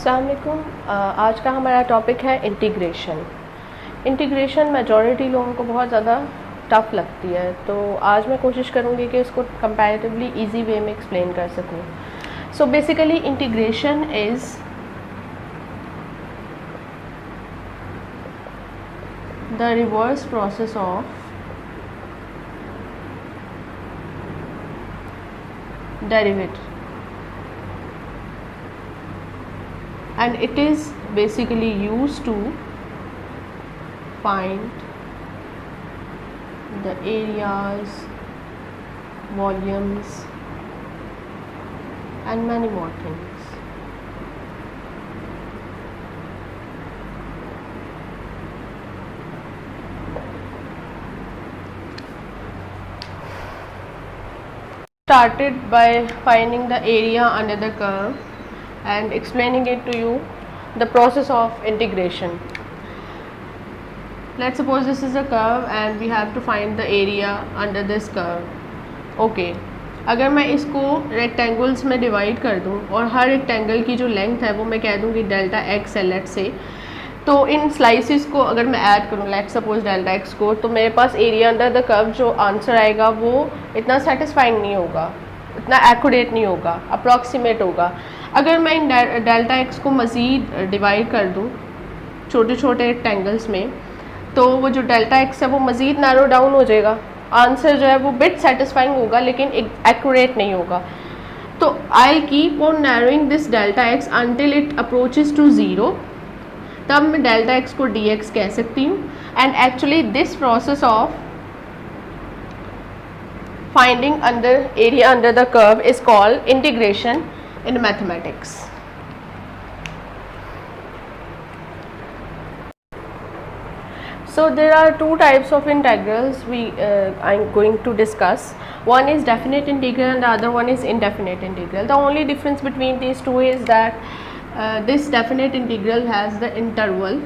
अस्सलाम वालेकुम। आज का हमारा टॉपिक है इंटीग्रेशन। इंटीग्रेशन मेजॉरिटी लोगों को बहुत ज़्यादा टफ़ लगती है, तो आज मैं कोशिश करूँगी कि इसको कंपैरेटिवली इजी वे में एक्सप्लेन कर सकूँ। So basically integration is the reverse process of derivative, and it is basically used to find the areas, volumes and many more things. Started by finding the area under the curve and explaining it to you the process of integration. Let's suppose this is a curve and we have to find the area under this curve. Okay, अगर मैं इसको rectangles में divide कर दूं और हर rectangle की जो length है वो मैं कह दूं कि डेल्टा एक्स है लेट से, तो इन स्लाइसिस को अगर मैं ऐड करूं लेट सपोज डेल्टा एक्स को, तो मेरे पास एरिया अंडर द कर्व जो आंसर आएगा वो इतना सेटिस्फाइंग नहीं होगा, इतना एक्यूरेट नहीं होगा, अप्रॉक्सीमेट होगा। अगर मैं इन डेल्टा एक्स को मज़ीद डिवाइड कर दूं छोटे छोटे रेक्टेंगल्स में, तो वो जो डेल्टा एक्स है वो मज़ीद नैरो डाउन हो जाएगा, आंसर जो है वो बिट सेटिस्फाइंग होगा लेकिन एक्यूरेट नहीं होगा। तो I keep on narrowing this delta x until it approaches to zero, तब मैं डेल्टा एक्स को डी एक्स कह सकती हूँ। And actually this process of finding under area under the curve is called integration in mathematics. So there are two types of integrals I'm going to discuss. One is definite integral and the other one is indefinite integral. The only difference between these two is that this definite integral has the interval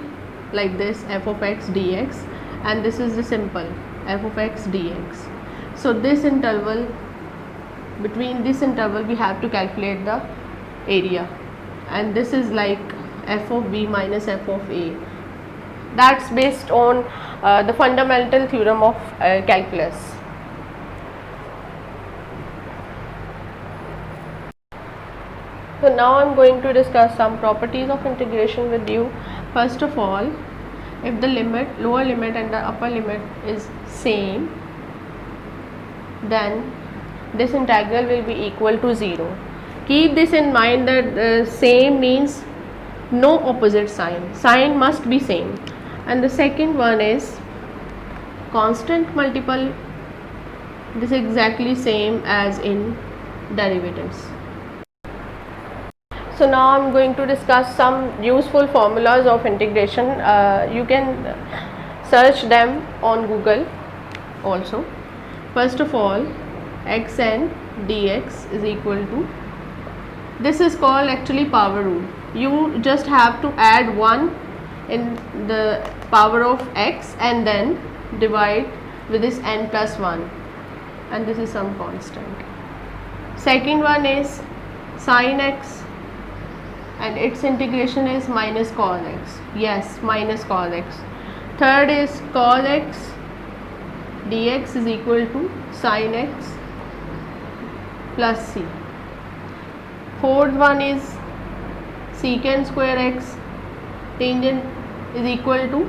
like this f of x dx, and this is the simple f of x dx. So this interval, between this interval we have to calculate the area, and this is like f of b minus f of a. That's based on the fundamental theorem of calculus. So now I'm going to discuss some properties of integration with you. First of all, if the limit, lower limit and the upper limit is same, then this integral will be equal to 0. Keep this in mind that same means no opposite sign must be same. And the second one is constant multiple, this is exactly same as in derivatives. So now I'm going to discuss some useful formulas of integration. You can search them on Google also. First of all, xn dx is equal to, this is called actually power rule. You just have to add 1 in the power of x and then divide with this n plus 1, and this is some constant. Second one is sin x and its integration is minus cos x. Yes, minus cos x. Third is cos x dx is equal to sin x plus c. Fourth one is secant square x tangent is equal to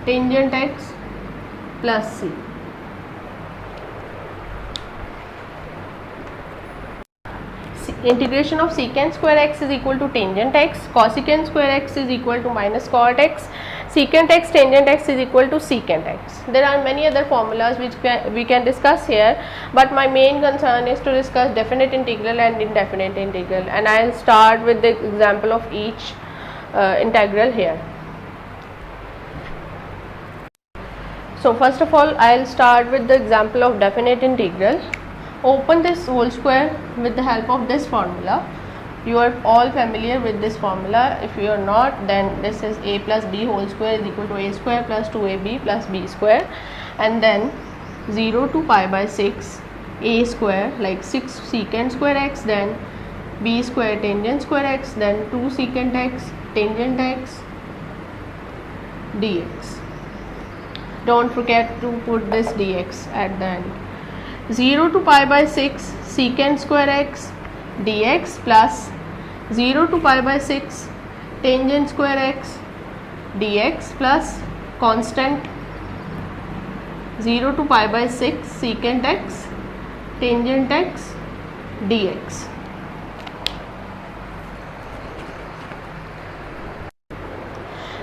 tangent x plus c. Integration of secant square x is equal to tangent x, cosecant square x is equal to minus cot x, secant x tangent x is equal to secant x. There are many other formulas which we can discuss here, but my main concern is to discuss definite integral and indefinite integral, and I will start with the example of each integral here. So first of all, I will start with the example of definite integral. Open this whole square with the help of this formula. You are all familiar with this formula. If you are not, then this is a plus b whole square is equal to a square plus 2ab plus b square, and then 0 to pi by 6 a square, like 6 secant square x, then b square tangent square x, then 2 secant x tangent x dx. Don't forget to put this dx at the end. 0 to pi by 6 secant square x dx plus 0 to pi by 6 tangent square x dx plus constant 0 to pi by 6 secant x tangent x dx.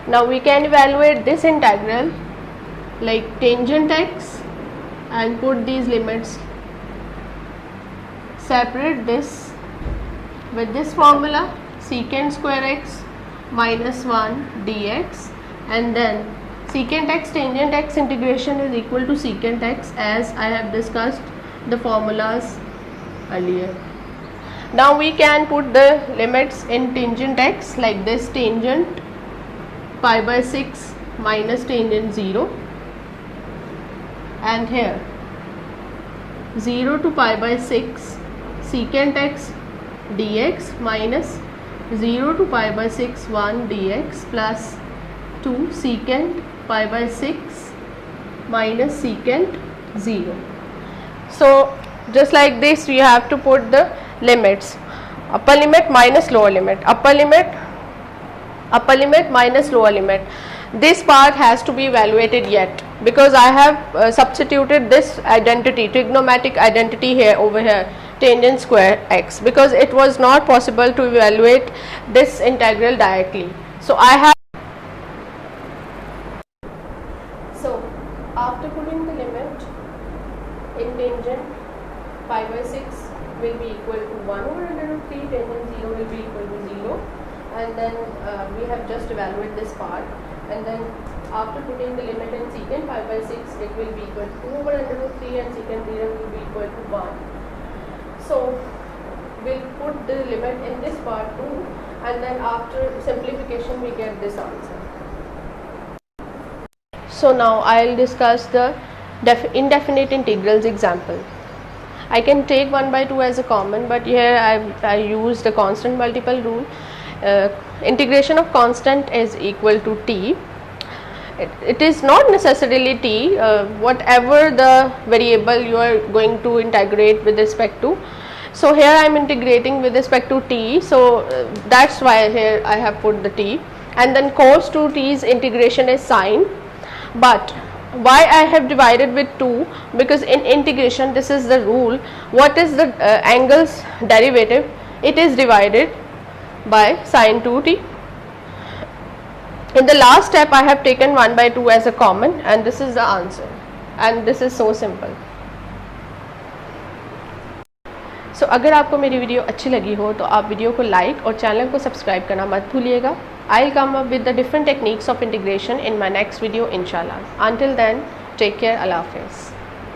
Now we can evaluate this integral like tangent x and put these limits, separate this with this formula secant square x minus 1 dx, and then secant x tangent x integration is equal to secant x, as I have discussed the formulas earlier. Now we can put the limits in tangent x like this, tangent pi by 6 minus tangent 0, and here 0 to pi by 6 secant x dx minus 0 to pi by 6 1 dx plus 2 secant pi by 6 minus secant 0. So just like this we have to put the limits, upper limit minus lower limit, upper limit minus lower limit. This part has to be evaluated yet, because I have substituted this identity, trigonometric identity here over here, tangent square x, because it was not possible to evaluate this integral directly. So I have, so after putting the limit in tangent pi by 6 will be equal to 1 over under root 3, tangent 0 will be equal to 0, and then we have just evaluated this part, and then after putting the limit in secant pi by 6 it will be equal to 2 over under root 3 and secant 0 will be equal to 1. So we'll put the limit in this part too, and then after simplification we get this answer. So now I'll discuss the indefinite integrals example. I can take 1 by 2 as a common, but here I use the constant multiple rule. Integration of constant is equal to t. It is not necessarily t, whatever the variable you are going to integrate with respect to. So here I am integrating with respect to t, so that's why here I have put the t, and then cos 2t's integration is sine. But why I have divided with 2? Because in integration this is the rule, what is the angle's derivative? It is divided by sine 2t. In the last step I have taken 1 by 2 as a common, and this is the answer, and this is so simple. So अगर आपको मेरी video अच्छी लगी हो तो आप video को like और चैनल को सब्सक्राइब करना मत भूलिएगा. I'll come up with the different techniques of integration in my next video inshallah. Until then, take care. Allah Hafiz.